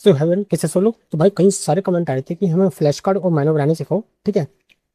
तो हेवन कैसे सोलो। तो भाई कई सारे कमेंट आए थे कि हमें फ्लैश कार्ड और मैनुअल बनाने सिखाओ, ठीक है।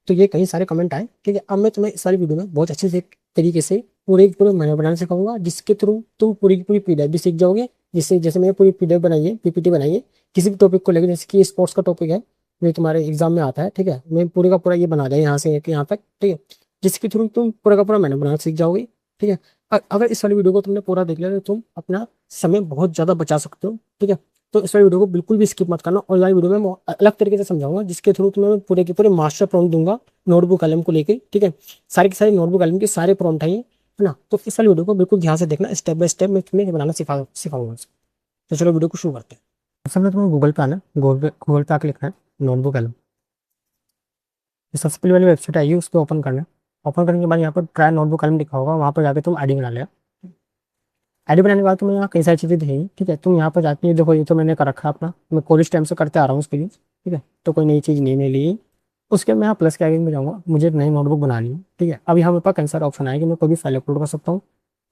तो ये कई सारे कमेंट आए, ठीक है। अब मैं तुम्हें इस सारी वीडियो में बहुत अच्छे से तरीके से पूरे मैनुअल बनाना सिखाऊंगा, जिसके थ्रू तुम पूरी की पूरी पीडीएफ भी सीख जाओगे। जिससे जैसे मैंने पूरी पीडीएफ बनाई है, पीपीटी बनाई है किसी भी टॉपिक को लेकर, जैसे कि स्पोर्ट्स का टॉपिक है, जो तुम्हारे एग्जाम में आता है, ठीक है। मैं पूरे का पूरा ये बना दिया यहाँ से यहाँ तक, ठीक है। जिसके थ्रू तुम पूरा का पूरा मैनुअल बनाना सीख जाओगे, ठीक है। अगर इस वाली वीडियो को तुमने पूरा देख लिया तो तुम अपना समय बहुत ज्यादा बचा सकते हो, ठीक है। तो इस वाली वीडियो को बिल्कुल भी स्किप मत करना। और वाली वीडियो में मैं अलग तरीके से समझाऊंगा, जिसके थ्रू तुम्हें मैं पूरे के पूरे मास्टर प्रॉम्प्ट दूंगा नोटबुक कलम को लेकर, ठीक है। सारी की सारी नोटबुक कलम के सारे प्रॉम्प्ट है ना। तो इस वाली वीडियो को बिल्कुल ध्यान से देखना, स्टेप बाय स्टेप मैं तुम्हें बनाना सिखाऊंगा। तो चलो वीडियो को शुरू करते हैं। सबसे पहले तुम्हें गूगल पे आना, गूगल पे आके लिखना है नोटबुक कलम। ये सबसे पहले वाली वेबसाइट आएगी, उस पर ओपन करना है। ओपन करने के बाद यहाँ पर ट्राई नोटबुक कलम लिखा होगा, वहाँ पर जाकर तुम आईडी बना लिया। आईडी बनाने के बाद तुम्हें यहाँ कई सारी चीज़ें दिखेंगी, ठीक है। तुम यहाँ पर जाके ये देखो, ये तो मैंने कर रखा है अपना, मैं कॉलेज टाइम से करते आ रहा हूँ उसके लिए, ठीक है। तो कोई नई चीज़ नहीं ले ली। उसके बाद मैं यहाँ प्लस के आगे में जाऊँगा, मुझे नई नोटबुक बनानी है, ठीक है। अब यहाँ मेरे पास कई सारे ऑप्शन आएंगे, मैं कोई भी फाइल अपलोड कर सकता हूँ,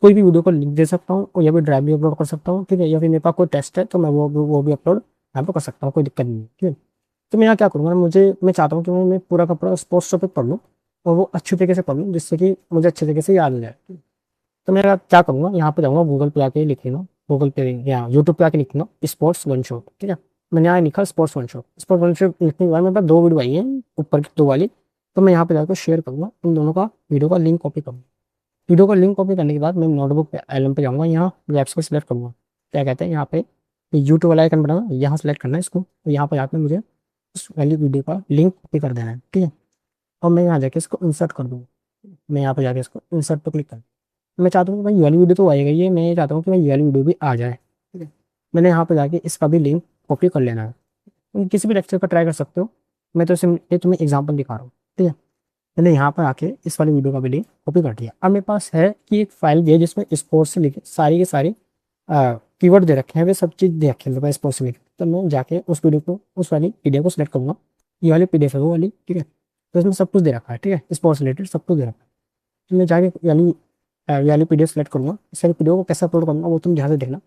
कोई भी वीडियो को लिंक दे सकता हूँ, और या फिर ड्राइव भी अपलोड कर सकता हूँ, ठीक है। या फिर मेरे पास कोई टेस्ट है तो मैं वो भी अपलोड यहाँ पर कर सकता हूँ, कोई दिक्कत नहीं है, ठीक है। तो मैं यहाँ क्या करूँगा, मैं चाहता हूँ कि मैं पूरा का पूरा स्पोर्ट्स टॉपिक पढ़ लूँ, और वो अच्छी तरीके से पढ़ लूँ, जिससे कि मुझे अच्छे तरीके से याद हो जाए। तो मैं क्या करूँगा, यहाँ पे जाऊँगा, गूगल पे आके लिखूंगा, गूगल पे या यूट्यूब पे आके लिखूंगा स्पोर्ट्स वन शॉट, ठीक है। मैंने यहाँ लिखा sports one shot. Sports one shot लिखने के बाद मेरे पास दो वीडियो आई है, ऊपर की दो वाली। तो मैं यहाँ पे जाकर शेयर करूँगा, इन दोनों का वीडियो का लिंक कॉपी करूँगा। वीडियो का लिंक कॉपी करने के बाद मैं नोटबुक पे एलएम पे जाऊँगा, यहाँ लैब्स को सिलेक्ट करूँगा। क्या कहते हैं यहाँ पे यूट्यूब वाला आइकन बना, यहाँ सेलेक्ट करना है इसको, और यहाँ पर जाकर मुझे उस वाली वीडियो का लिंक कॉपी कर देना है, ठीक है। और मैं यहाँ जाके इसको इंसर्ट कर दूँगा। मैं यहाँ पे जाके इसको इंसर्ट पे क्लिक कर, मैं चाहता हूँ कि भाई ये वाली वीडियो तो आएगा, ये मैं ये चाहता हूँ कि भाई ये वाली वीडियो भी आ जाए, ठीक है। मैंने यहाँ पे जाके इसका भी लिंक कॉपी कर लेना है। तुम किसी भी लेक्चर का ट्राई कर सकते हो, मैं तो ये तुम्हें एग्जांपल दिखा रहा हूँ, ठीक है। मैंने यहाँ पर आके इस वाली वीडियो का भी लिंक कॉपी कर दिया। अब मेरे पास है कि एक फाइल भी है जिसमें स्पोर्ट्स से लिखे सारी के सारी कीवर्ड दे रखे हैं, वे सब चीज़ दे रखे हैं मेरे पास स्पोर्ट्स से लिखे। तो मैं जाके उस वीडियो को, उस वाली पीडीएफ को सिलेक्ट करूंगा। ये वाली पीडीएफ है वो वाली, ठीक है। तो इसमें सब कुछ दे रखा है, ठीक है, स्पोर्ट्स रिलेटेड सब कुछ दे रखा है। तो मैं जाके यानी ये वाली पीडीएफ सेलेक्ट करूंगा। इस वाली पीडीएफ को कैसे अपलोड करूंगा वो तुम ध्यान से देखना।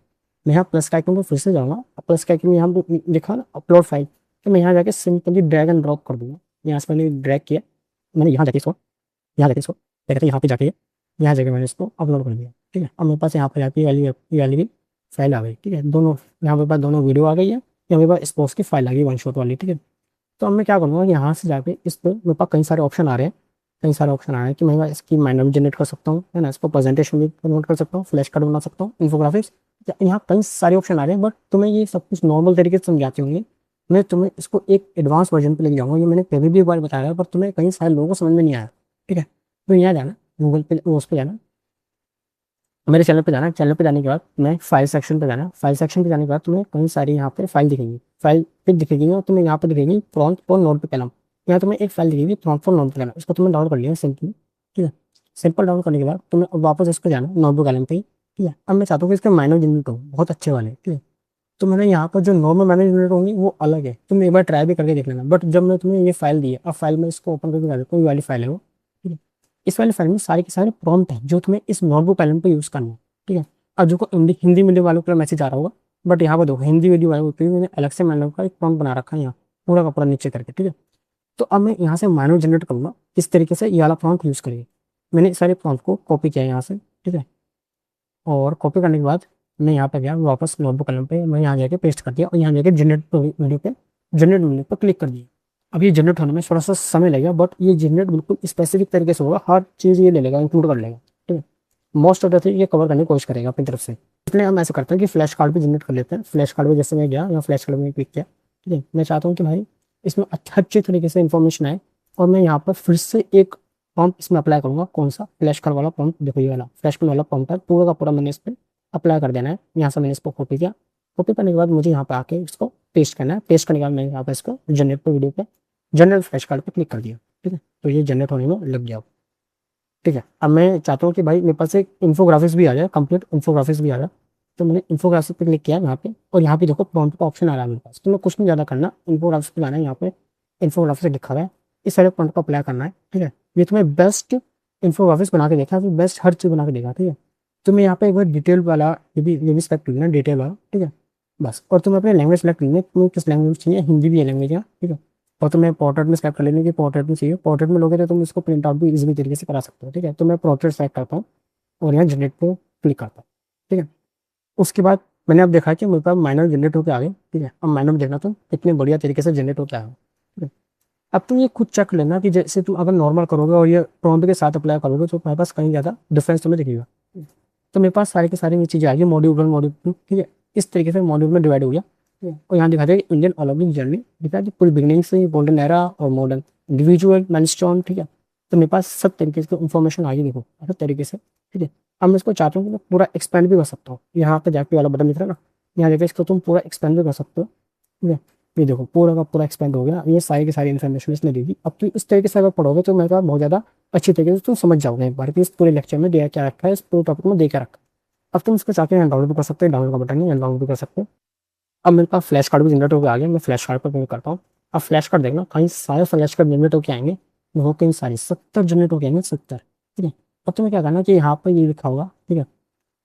मैं यहाँ प्लस का आइकन पर फिर से जाऊँगा, प्लस का आइकन में यहाँ पे लिखा ना अपलोड फाइल, तो मैं यहाँ जाके सिंपली ड्रैग एंड ड्रॉप कर दूंगा। यहाँ से मैंने ड्रैग किया, मैंने यहाँ जाके इसको क्या कहते हैं, यहाँ पे जाके यहाँ जाके मैंने इसको अपलोड कर दिया, ठीक है। अब मेरे पास यहाँ पर जाके ये वाली भी फाइल आ गई, ठीक है। दोनों यहाँ मेरे पास दोनों वीडियो आ गई है, यहाँ मेरे पास स्पोर्ट्स की फाइल आ गई वन शॉट वाली, ठीक है। तो अब मैं क्या करूँगा, यहाँ से जाके इस पर मेरे पास कई सारे ऑप्शन आ रहे हैं, कई सारे ऑप्शन आ रहे हैं कि मैं इसकी माइंड भी जनरेट कर सकता हूँ, है ना। इसको प्रेजेंटेशन भी कन्वर्ट कर सकता हूँ, फ्लैश कार्ड बना सकता हूँ, इन्फोग्राफिक्स, यहाँ कई सारे ऑप्शन आ रहे हैं। बट तुम्हें ये सब कुछ नॉर्मल तरीके से समझाते होंगे, मैं तुम्हें इसको एक एडवांस वर्जन पे लेके जाऊँगा। ये मैंने पहले भी एक बार बताया है, पर तुम्हें कई सारे लोगों को समझ में नहीं आया, ठीक है। तो यहाँ जाना, गूगल पे उस पर जाना, मेरे चैनल पे जाना। चैनल पे जाने के बाद मैं फाइल सेक्शन पे जाना। फाइल सेक्शन पे जाने के बाद तुम्हें कई सारी यहाँ पे फाइल दिखेगी, फाइल पिक दिखेगी, और तुम्हें यहाँ पे दिखेगी प्रॉम्प्ट फॉर नोट पे कलम। यहाँ तुम्हें एक फाइल दिखेगी प्रॉम्प्ट फॉर नोट पे कलम, इसको तुम्हें डाउनलोड कर लिया सिंपली, ठीक है। सिंपल डाउनलोड करने के बाद तुम्हें अब वापस इस पर जाना नोटबुक कलम पे ही, ठीक है। अब मैं चाहता हूँ कि इसके माइनर जनरेट हो बहुत अच्छे वाले, ठीक है। तो मैंने यहाँ पर जो नॉर्मल माइनर जनरेट होंगी वो अलग है, तुम एक बार ट्राई भी करके देख लेना। बट जब मैं तुम्हें ये फाइल दी है, अब फाइल में इसको ओपन करके दिखा देता हूँ, ये वाली फाइल है वो, ठीक है। इस वाली फाइल में सारे के सारे प्रॉम्प्ट हैं जो तुम्हें इस नोटबुक कलम पे यूज करना है, ठीक है। अब जो हिंदी मीडियम वालों को मैसेज आ रहा होगा, बट यहाँ पर देखो हिंदी वीडियो वालों के लिए मैंने अलग से मैनुअल का एक प्रॉम्प्ट बना रखा है यहाँ, पूरा का पूरा नीचे करके, ठीक है। तो अब मैं यहाँ से मैनुअल जनरेट करूँगा किस तरीके से ये वाला प्रॉम्प्ट यूज़ करिए। मैंने सारे प्रॉम्प्ट को कॉपी किया है यहाँ से, ठीक है। और कॉपी करने के बाद मैं यहाँ पे गया वापस नोटबुक कलम पे, मैं यहाँ जाके पेस्ट कर दिया, और यहाँ जाके जनरेट वीडियो पे जनरेट वीडियो पर क्लिक कर दिया। अब ये जनरेट होने में थोड़ा सा समय लगेगा, बट ये जनरेट बिल्कुल स्पेसिफिक तरीके से होगा, हर चीज़ ये ले लेगा, इंक्लूड कर लेगा, ठीक है। मोस्ट ऑफ द थिंग ये कवर करने की कोशिश करेगा अपनी तरफ से। इसलिए हम ऐसा करते हैं कि फ्लैश कार्ड भी जनरेट कर लेते हैं। फ्लैश कार्ड में जैसे मैं गया, यहाँ फ्लैश कार्ड में क्लिक किया, ठीक है। मैं चाहता हूँ कि भाई इसमें अच्छे तरीके से इन्फॉर्मेशन आए, और मैं यहाँ पर फिर से एक पम्प इसमें अप्लाई करूँगा। कौन सा? फ्लैश कार्ड वाला पम्प, देखो ये वाला फ्लैश कार्ड वाला पम्प है, पूरा का पूरा मैंने इस पर अप्लाई कर देना है। यहाँ से मैंने इसको कॉपी किया, कॉपी करने के बाद मुझे यहाँ पे आके इसको पेस्ट करना है। पेस्ट करने के बाद मैंने यहाँ पे इसको जनरेट पे वीडियो पे जनरल फ्लैश कार्ड पे क्लिक कर दिया, ठीक है। तो ये जनरेट होने में लग गया, ठीक है। अब मैं चाहता हूँ कि भाई मेरे पास एक इन्फोग्राफिक्स भी आ जाए, कंप्लीट इन्फोग्राफिक्स भी आ जाए। तो मैंने इन्फोग्राफिक्स पे क्लिक किया यहाँ पे, और यहाँ पे देखो प्रॉम्प्ट का ऑप्शन आ रहा है मेरे पास। तो मैं कुछ नहीं ज़्यादा करना, इन्फोग्राफिक्स पे लाना है, यहाँ पे इन्फोग्राफिक्स लिखा हुआ है, इस सारे प्रॉम्प्ट को अप्लाई करना है, ठीक है। ये तुम्हें बेस्ट इन्फोग्राफिक्स बना के देखा, फिर बेस्ट हर चीज़ बना के देखा, ठीक है। तो मैं यहाँ पे एक बार डिटेल वाला ये भी सेलेक्ट कर लेना, डिटेल वाला, ठीक है। बस। और तुम्हें अपने लैंग्वेज सेलेक्ट करनी है, तुम्हें किस लैंग्वेज चाहिए, हिंदी भी है लैंग्वेज यहाँ, ठीक है। और तुम्हें पोर्ट्रेट में सेलेक्ट कर लेने की पोर्ट्रेट में चाहिए, पोर्ट्रेट में लोगे तो तुम इसको प्रिंट आउट भी इजीली तरीके से करा सकते हो, ठीक है। तो मैं पोर्ट्रेट सेलेक्ट करता हूँ और यहाँ जनरेट पे क्लिक करता हूँ, ठीक है। उसके बाद मैंने अब देखा कि मेरे पास माइनर जनरेट होकर आ गए, ठीक है। अब माइनर देखना तुम इतने बढ़िया तरीके से जनरेट होकर आया हो, ठीक है। अब तुम ये खुद चेक लेना कि जैसे तुम अगर नॉर्मल करोगे और ये प्रॉम्प्ट के साथ अप्लाई करोगे तो तुम्हारे पास कहीं ज़्यादा डिफरेंस तुम्हें दिखेगा। तो मेरे पास सारी की सारी ये चीज़ें आ गई, मॉड्यूल 1 मॉड्यूल 2, ठीक है। इस तरीके से मॉड्यूल में डिवाइड हो गया, ठीक है। और यहाँ दिखा दे इंडियन ओलंपिक जर्नी, दिखा दे पूरी बिगनिंग से गोल्डन एरा और मॉडर्न इंडिविजुअल माइलस्टोन, ठीक है। तो मेरे पास सब तरीके की इन्फॉर्मेशन आ गई, देखो सब तरीके से, ठीक है। अब मैं इसको चाहता हूँ कि मैं पूरा एक्सपेंड भी कर सकता हूँ, यहाँ पे जाके वाला बटन दिख रहा है ना, यहाँ जाके इसको तुम पूरा एक्सपेंड भी कर सकते हो, ठीक है। ये देखो पूरा का पूरा एक्सपेंड हो गया, ये सारी की सारी इन्फॉर्मेशन इसने दी थी। अब तुम इस तरीके से अगर पढ़ोगे तो मेरे पास बहुत ज़्यादा अच्छी तरीके से तुम समझ जाओगे एक बार कि इस पूरे लेक्चर में दिया क्या रखा है, इस पूरे टॉपिक में दे क्या रखा है। अब तुम इसको चाहते हैं डाउनलोड भी कर सकते हैं, डाउनलोड का बटन है, डाउनलोड भी कर सकते हैं। अब मेरे पास फ्लैश कार्ड भी जनरेट होकर आ गया, मैं फ्लैश कार्ड पर क्लिक करता हूँ। अब फ्लैश कार्ड देखना, कहीं सारे फ्लैश कार्ड जनरेट होकर आएंगे, वो कहीं सारे 70 जनरेट होकर आएंगे, 70, ठीक है। अब तुम्हें क्या करना कि यहाँ पर ये लिखा होगा, ठीक है,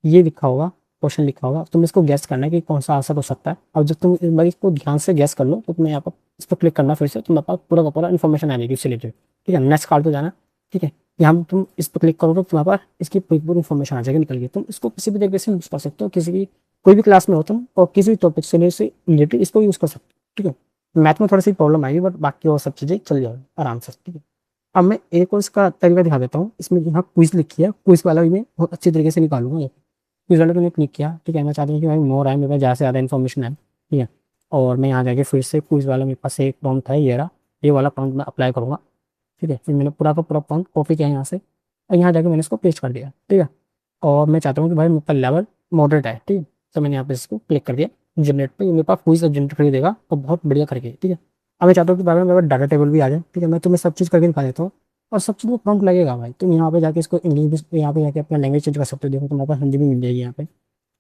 ये लिखा होगा, क्वेश्चन लिखा होगा, तुम इसको गैस करना है कि कौन सा आंसर हो सकता है। अब जब तुम इस बार इसको ध्यान से गैस कर लो तो तुम्हें यहाँ पर इस पर क्लिक करना, फिर से तुम्हारे पास पूरा का पूरा इन्फॉर्मेशन आ जाएगी इससे रिलेटेड, ठीक है। नेक्स्ट कार्ड पे जाना, ठीक है। यहाँ पे तुम इस पर क्लिक करो तो तुम्हारे पास इसकी पूरी पूरी इन्फॉर्मेशन आ जाएगी निकल के। तुम इसको किसी भी तरीके से यूज कर सकते हो, किसी की कोई भी क्लास में हो तुम, और किसी भी टॉपिक से रिलेटेड इसको यूज कर सकते हो, ठीक है। मैथ में थोड़ी सी प्रॉब्लम आएगी बट बाकी और सब चीज़ें चल जाएगी आराम से, ठीक है। अब मैं एक और इसका तरीका दिखा देता हूँ, इसमें यहाँ क्विज लिखी है, क्विज वाला भी मैं बहुत अच्छी तरीके से निकालूंगा। क्विज वाले मैंने क्लिक किया, ठीक है। मैं चाहता हूँ कि भाई मोर आए, मेरे पास ज़्यादा से ज़्यादा इन्फॉर्मेशन है, ठीक है। और मैं यहाँ जाके फिर से क्विज वाला मेरे पास एक प्रॉम्प्ट है, ये रहा, ये वाला प्रॉम्प्ट मैं अप्लाई करूँगा, ठीक है। फिर मैंने पूरा का पूरा प्रॉम्प्ट कॉपी किया यहाँ से और यहाँ जाके मैंने इसको पेस्ट कर दिया, ठीक है। और मैं चाहता हूँ कि भाई मेरे पास लेवल मॉडरेट है, ठीक है। तो मैंने यहाँ पे इसको क्लिक कर दिया जनरेट पे, ये मेरे पास क्विज जनरेट कर देगा और बहुत बढ़िया करके, ठीक है। अब मैं चाहता हूँ कि भाई मेरे पास डाटा टेबल भी आ जाए, ठीक है। मैं तुम्हें सब चीज़ करके दिखा देता हूँ और सब चीज़ में प्रॉम्प्ट लगेगा भाई। तुम यहाँ पे जाके इसको इंग्लिश भी, यहाँ पे जाके अपना लैंग्वेज चेंज कर सकते हो, देखो तुम्हारे पास हिंदी भी मिल जाएगी यहाँ पे।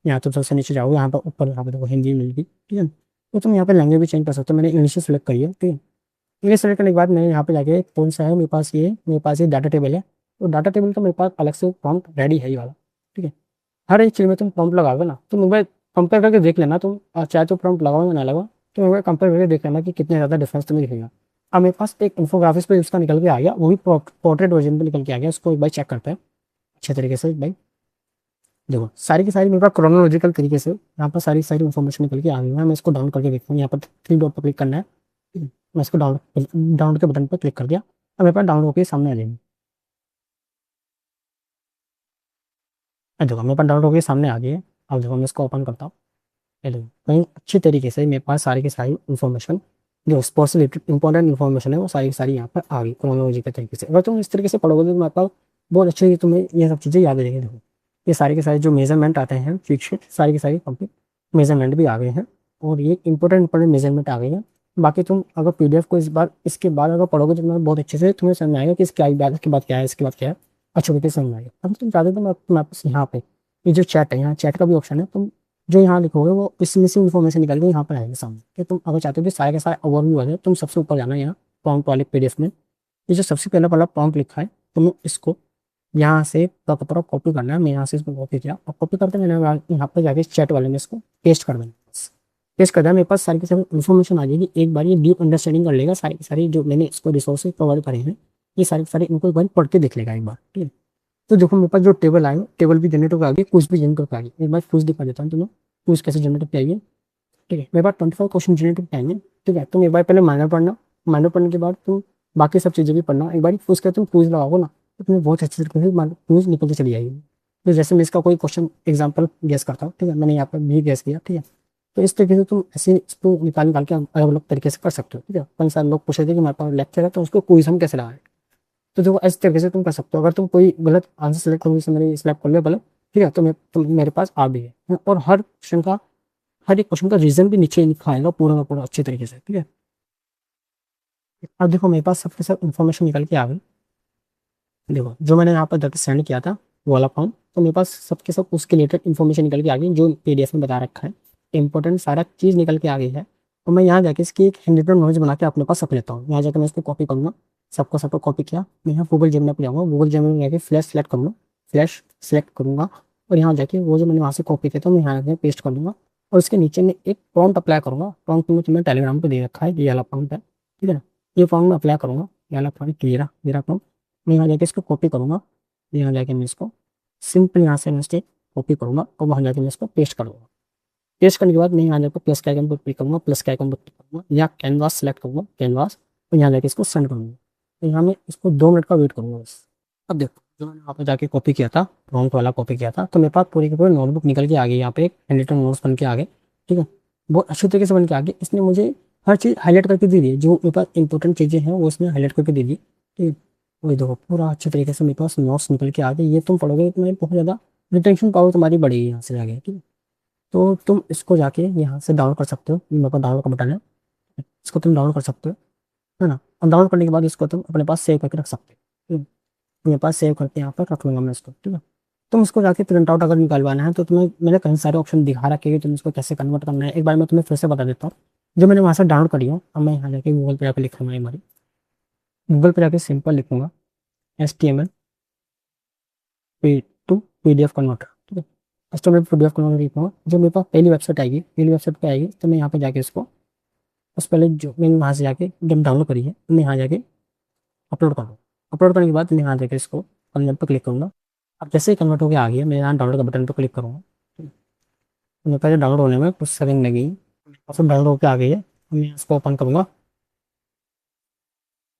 यहाँ तुम सबसे नीचे जाओगे, यहाँ पर ऊपर यहाँ पे देखो हिंदी मिल गई, ठीक है। तो तुम यहाँ पे लैंग्वेज भी चेंज कर सकते हो, मैंने इंग्लिश सेलेक्ट करी है, ठीक है। इंग्लिश सेलेक्ट करने के बाद मैंने यहाँ पे जाके कौन सा है मेरे पास, ये मेरे पास ये डाटा टेबल है। तो डाटा टेबल का मेरे पास अलग से प्रॉम्प्ट रेडी है ये वाला, ठीक है। हर एक चीज़ में तुम प्रॉम्प्ट लगाओगे ना, तुम एक बार कंपेयर करके देख लेना तुम, चाहे तो प्रॉम्प्ट लगाओ या ना लगाओ, तो एक बार कंपेयर करके देख लेना कि कितने ज़्यादा डिफरेंस तुम्हें दिखेगा। अब मेरे पास एक इन्फोग्राफिक्स पे उसका निकल के आ गया, वो भी पोर्ट्रेट वर्जन पे निकल के आ गया, उसको एक बार चेक करते हैं अच्छे तरीके से भाई। देखो सारी की सारी मेरे पास क्रोनोलॉजिकल तरीके से यहाँ पर सारी सारी इन्फॉर्मेशन निकल के आ गई है। मैं इसको डाउन करके देखता हूँ, यहाँ पर 3 डॉट पर क्लिक करना है, ठीक है। मैं इसको डाउनलोड के बटन पर क्लिक कर दिया, अब मेरे पास डाउनलोड होकर सामने आ जाएंगे। अब देखो मेरे पास डाउनलोड होकर सामने आ गई है। अब देखो मैं इसको ओपन करता हूँ, ये देखो कहीं अच्छी तरीके से मेरे पास सारी की सारी इन्फॉर्मेशन जो स्पोर्ट्स रिलेटेड इंपॉर्टेंट इन्फॉर्मेशन है वो सारी की सारी यहाँ पर आ गई क्रोनोलॉजी के तरीके से। अगर तुम इस तरीके से पढ़ोगे तो तुम्हारे पास बहुत अच्छे तुम्हें ये सब चीज़ें याद रहेंगी। देखो ये सारे के सारे जो मेजरमेंट आते हैं फिक्स सारी की सारी कंप्लीट मेजरमेंट भी आ गए हैं, और ये इंपॉर्टेंट मेजरमेंट आ गई है। बाकी तुम अगर पीडीएफ को इस बार इसके बाद अगर पढ़ोगे तो तुम्हें बहुत अच्छे से तुम्हें समझ में आएगा कि इसके बाद इसके बाद क्या है, इसके बाद क्या है, अच्छे तरीके से समझ में आएगा। अब तुम चाहते हो तो मैं यहाँ पे ये जो चैट है, यहाँ चैट का भी ऑप्शन है, तुम जो यहाँ लिखोगे वो इसमें से इन्फॉर्मेशन निकल के यहाँ पर आएगी सामने, कि तुम अगर चाहते हो कि सारे के सारे ओवरव्यू आ जाए, तुम सबसे ऊपर जाना है यहाँ प्रॉम्प्ट वाले पीडीएफ में, ये जो सबसे पहला वाला प्रॉम्प्ट लिखा है तुम्हें इसको यहाँ से पूरा कॉपी करना है। मैं यहाँ से इसको कॉपी किया और कॉपी करते मैंने यहाँ पर जाके चैट वाले में इसको पेस्ट कर देना, पेस्ट कर दिया, मेरे पास सारी की सारी इन्फॉर्मेशन आ जाएगी। एक बार ये डीप अंडरस्टैंडिंग कर लेगा सारी की सारी जो मैंने इसको रिसोर्सेज प्रोवाइड करे हैं, ये सारी की सारी इनको एक बार पढ़ के देख लेगा एक बार, ठीक है। तो देखो मेरे पास जो टेबल आए टेबल भी जनरेट होकर आ गई, क्विज भी जनरेट होकर आ गई। एक बार क्विज दिखा देता हूँ तुम्हें क्विज कैसे जनरेट होकर आइए, ठीक है। मेरे पास 25 क्वेश्चन जनरेट होकर आएंगे, ठीक है। तुम एक बार पहले माइनर पढ़ना, माइनर पढ़ने के बाद तुम बाकी सब चीज़ें भी पढ़ना। एक बार क्विज का तुम क्विज लगाओगे ना तो तुम्हें बहुत अच्छे तरीके से क्विज निकल के चली जाएगी। तो जैसे मैं इसका कोई क्वेश्चन एग्जाम्पल गैस करता हूँ, ठीक है, मैंने यहाँ पर भी गैस किया, ठीक है। तो इस तरीके से तुम ऐसे इसको निकाल निकाल के अलग अलग तरीके से कर सकते हो, ठीक है। कई सारे लोग पूछ रहे थे कि हमारे पास लेक्चर है तो उसको क्विज हम कैसे लगाएं, तो देखो इस तरीके से तुम कर सकते हो। अगर तुम कोई गलत आंसर सेलेक्ट करोगे, जैसे मैंने सेलेक्ट कर लिया गलत, ठीक है, तो मेरे पास आ भी है, और हर एक क्वेश्चन का रीजन भी नीचे लिखा आएगा पूरा का पूरा अच्छे तरीके से, ठीक है। अब देखो मेरे पास सबके सब इन्फॉर्मेशन निकल के आ गई। देखो जो मैंने यहाँ पर जाकर सेंड किया था वो वाला फॉर्म, तो मेरे पास सबके सब उसके रिलेटेड इन्फॉर्मेशन निकल के आ गई जो पीडीएफ में बता रखा है, इंपॉर्टेंट सारा चीज़ निकल के आ गई है। और मैं यहाँ जाके इसकी एक हैंड रिटन नोट्स बना के अपने पास रख लेता हूँ। यहाँ जाकर मैं इसको कॉपी करूँगा, सबको कॉपी किया, मैं यहाँ गूगल जेमिनी पे जाऊँगा, गूगल जेमिनी में जाके फ्लैश सेलेक्ट करूँगा और यहाँ जाके वो जो मैंने वहाँ से कॉपी किया था मैं यहाँ जाके पेस्ट कर दूँगा। और इसके नीचे में एक प्रॉम्प्ट अप्लाई करूंगा। प्रॉम्प्ट में तुम्हें टेलीग्राम पे दे रखा है, ये वाला प्रॉम्प्ट है, ठीक है ना। ये प्रॉम्प्ट में अप्लाई करूंगा, ये वाला प्रॉम्प्ट क्लियर मेरा प्रॉम्प्ट। मैं यहाँ जाके इसको कॉपी करूंगा, यहाँ जाके मैं इसको सिंपल यहाँ से मिस्टेक कॉपी करूंगा और वहाँ जाके मैं इसको पेस्ट करूंगा। पेस्ट करने के बाद मैं यहाँ जाकर प्लस के आइकन पर क्लिक करूंगा, प्लस के आइकन पर क्लिक करूंगा, या कैनवास सेलेक्ट करूंगा, कैनवास, और यहाँ जाके इसको सेंड करूंगा। तो यहाँ मैं इसको 2 मिनट का वेट करूंगा बस। अब देखो जो मैंने वहाँ पे जाके कॉपी किया था, प्रॉम्प्ट वाला कॉपी किया था, तो मेरे पास पूरी की पूरी नोटबुक निकल के आ गई। यहाँ पे एक हैंड नोट्स बन के आ गए, ठीक है, बहुत अच्छी तरीके से बन के आ गए। इसने मुझे हर चीज़ हाईलाइट करके दे दी है, जो मेरे पास इंपॉर्टेंट चीज़ें हैं वो इसने हाईलाइट करके दे दी, ठीक है। वही देखो पूरा अच्छे तरीके से मेरे पास नोट्स निकल के आ गए। ये तुम पढ़ोगे तो बहुत ज़्यादा रिटेंशन पावर तुम्हारी बढ़ेगी यहाँ से जाके, ठीक है। तो तुम इसको जाके यहाँ से डाउनलोड कर सकते हो, मेरे पास डाउनलोड का बटन है, इसको तुम डाउनलोड कर सकते हो, है ना। और डाउनलोड करने के बाद इसको तुम अपने पास सेव करके रख सकते हो, ठीक है। मेरे पास सेव करके यहाँ पर रख लूँगा मैं इसको, ठीक है। तुम इसको जाके प्रिंट आउट अगर निकालवाना है तो तुम्हें मैंने कई सारे ऑप्शन दिखा रखे हैं कि तुम इसको कैसे कन्वर्ट करना है। एक बार मैं तुम्हें फिर से बता देता हूँ। जो मैंने वहाँ से डाउनलोड करी है, अब मैं यहाँ जाके गूगल पे जाकर लिखूंगा, हमारी गूगल पे जाके सिंपल लिखूंगा HTML टू PDF कन्वर्टर, ठीक है। HTML PDF कन्वर्टर लिखूंगा। जो मेरे पास पहली वेबसाइट आएगी, पहली वेबसाइट पे आएगी, तो मैं यहाँ पे जाके इसको उस पहले जो मैंने वहाँ से जाके जब डाउनलोड करी है मैं यहाँ जाके अपलोड कर दूँ। अपलोड करने के बाद मैं यहाँ जाके इसको कन्वर्ट पर क्लिक करूँगा। अब जैसे ही कन्वर्ट होकर आ गया, मैं यहाँ डाउनलोड का बटन पर क्लिक करूँगा। मेरे पास डाउनलोड होने में कुछ सेकंड लगेगी, और सब डाउनलोड होकर आ गई है। मैं इसको ओपन करूँगा,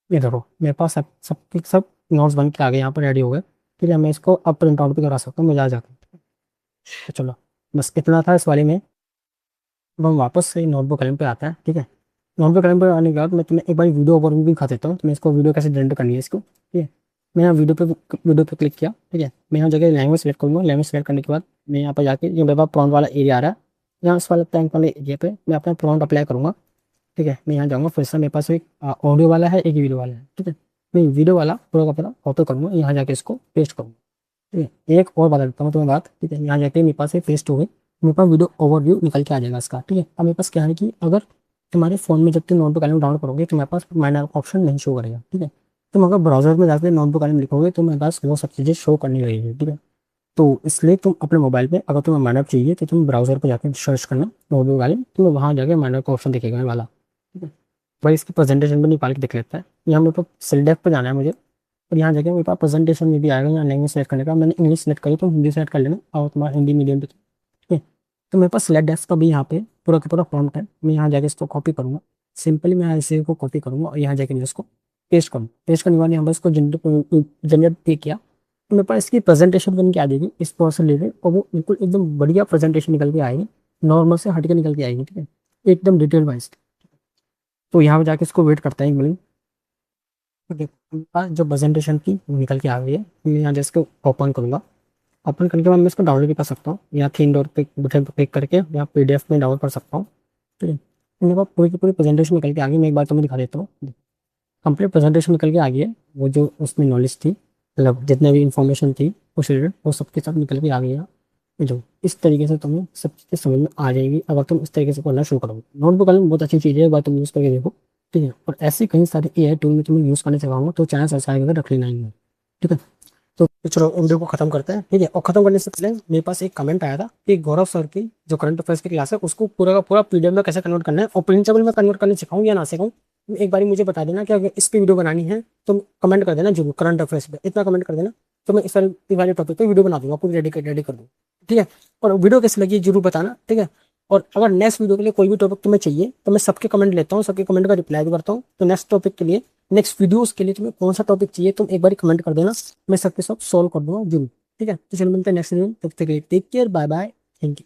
ये देखो मेरे पास सब सब के सब नोट्स बन के आ गए, यहाँ पर रेडी हो गए। ठीक है, मैं इसको अब प्रिंट आउट भी करा सकता हूँ, मैं जा जाकर। तो चलो बस इतना था इस वाले में। अब हम वापस से नोटबुक कलम पे आता है, ठीक है। नोटबुक कलम पे आने के बाद मैं तुम्हें एक बार वीडियो ओवरव्यू भी दिखा देता हूँ। तो मैं इसको वीडियो कैसे जनरेट करनी है इसको, ठीक है। मैं यहाँ वीडियो पे क्लिक किया, ठीक है। मैं यहाँ जगह लैंग्वेज सेलेक्ट करूँगा। लैंग्वेज सेलेक्ट करने के बाद मैं यहाँ पर जाके जो मेरे पास प्रॉम्प्ट वाला एरिया आ रहा है, यहाँ इस वाले टैंक वाले एरिया पे मैं अपना प्रॉम्प्ट अप्लाई करूँगा, ठीक है। मैं यहाँ जाऊँगा, फिर से मेरे पास एक ऑडियो वाला है, एक वीडियो वाला है, ठीक है। मैं वीडियो वाला पूरा का पूरा कॉपी करूँगा, यहाँ जाके इसको पेस्ट करूँगा, ठीक है। एक और बता देता हूँ तुम्हें बात, ठीक है। यहाँ जाके मेरे पास एक पेस्ट हो गई, मेरे पास वीडियो ओवरव्यू निकल के आ जाएगा इसका, ठीक है। अब मेरे पास क्या है कि अगर तुम्हारे फोन में जब तुम नोटबुक एल्बम डाउनलोड करोगे तो मेरे पास माइनर ऑप्शन नहीं शो करेगा, ठीक है। तुम अगर ब्राउजर में जाकर नोटबुक एल्बम लिखोगे तो मेरे पास वो सब चीज़ें शो करनी लगेगी, ठीक है। तो इसलिए तुम अपने मोबाइल पे अगर तुम्हें माइनर चाहिए तो तुम ब्राउजर पर जाकर सर्च करना नोटबुक एल्बम, तुम्हें वहाँ जाके माइनर का ऑप्शन दिखेगा ये वाला, ठीक है। भाई इसकी प्रेजेंटेशन भी निकाल के देख लेता है। यहाँ मेरे को सेलडेस्क पे जाना है मुझे, और यहाँ जाके मेरे पास प्रेजेंटेशन में भी आएगा, यहाँ लैंग्वेज सेलेक्ट करने का। मैंने इंग्लिश सेलेक्ट करी तो हिंदी सेलेक्ट कर लेना, और तुम्हारा हिंदी मीडियम पे, ठीक है। तो मेरे पास सिलेक्ट डेस्क का भी यहाँ पे पूरा का पूरा प्रॉम्प्ट है। मैं यहाँ जाके इसको कॉपी करूँगा, सिंपली मैं ऐसे को कॉपी करूँगा और यहाँ जाके मैं इसको पेस्ट करूँगा। पेस्ट करने के बाद यहाँ पर इसको जनरेट पे किया तो मेरे पास इसकी प्रेजेंटेशन बन के आ जाएगी इस प्रोसेस रिलेटेड, और वो बिल्कुल एकदम बढ़िया प्रेजेंटेशन निकल के आएगी, नॉर्मल से हट के निकल के आएगी, ठीक है, एकदम डिटेल वाइज। तो यहाँ पे जाके इसको वेट करते हैं एक मिनट। देखो मेरे पास जो प्रेजेंटेशन की वो निकल के आ गई है। मैं यहाँ जैसे ओपन करूँगा, ओपन करने के बाद मैं इसको डाउनलोड भी कर सकता हूँ। यहाँ 3 डॉट पे बटन पर क्लिक करके यहाँ PDF में डाउनलोड कर सकता हूँ, ठीक है। तो मेरे पास पूरी की पूरी प्रेजेंटेशन निकल के आ गई। मैं एक बार तुम्हें दिखा देता हूँ, कंप्लीट प्रेजेंटेशन निकल के आ गई है। वो जो उसमें नॉलेज थी, मतलब जितने भी इंफॉर्मेशन थी उस रिलेटेड, वो सबके सब निकल के आ गई है। जो इस तरीके से तुम्हें सब चीज़ें समझ में आ जाएगी अगर तुम इस तरीके से पढ़ना शुरू करोगे। नोटबुक बहुत अच्छी चीज़ है, एक बार तुम यूज़ करके देखो, ठीक है। और ऐसे कई सारे AI टूल में तुम्हें यूज़ करने सिखाऊंगा, तो चैनल सब्सक्राइब करके रख लेना है, ठीक है। तो चलो वीडियो को खत्म करते हैं, ठीक है। और खत्म करने से पहले मेरे पास एक कमेंट आया था कि गौरव सर की जो करंट अफेयर्स की क्लास है उसको पूरा का पूरा PDF में कैसे कन्वर्ट करना है और प्रिंटेबल में कन्वर्ट करने सिखाऊं या ना सिखाऊं। एक बार मुझे बता देना कि अगर इस पे वीडियो बनानी है तो कमेंट कर देना जरूर, करंट अफेयर्स पे इतना कमेंट कर देना, तो मैं इस वाले टॉपिक पे वीडियो बना दूंगा, पूरी रेडी कर दूँ, ठीक है। और वीडियो कैसी लगी जरूर बताना, ठीक है। और अगर नेक्स्ट वीडियो के लिए कोई भी टॉपिक तुम्हें चाहिए तो मैं सबके कमेंट लेता हूँ, सबके कमेंट का रिप्लाई भी करता हूँ। तो नेक्स्ट टॉपिक के लिए, नेक्स्ट वीडियोस के लिए तुम्हें कौन सा टॉपिक चाहिए तुम एक बार कमेंट कर देना, मैं सबके सब सॉल्व कर दूंगा जरूर, ठीक है। तो चलो मिलते हैं नेक्स्ट वीडियो में, तब तक take care, bye bye, thank you.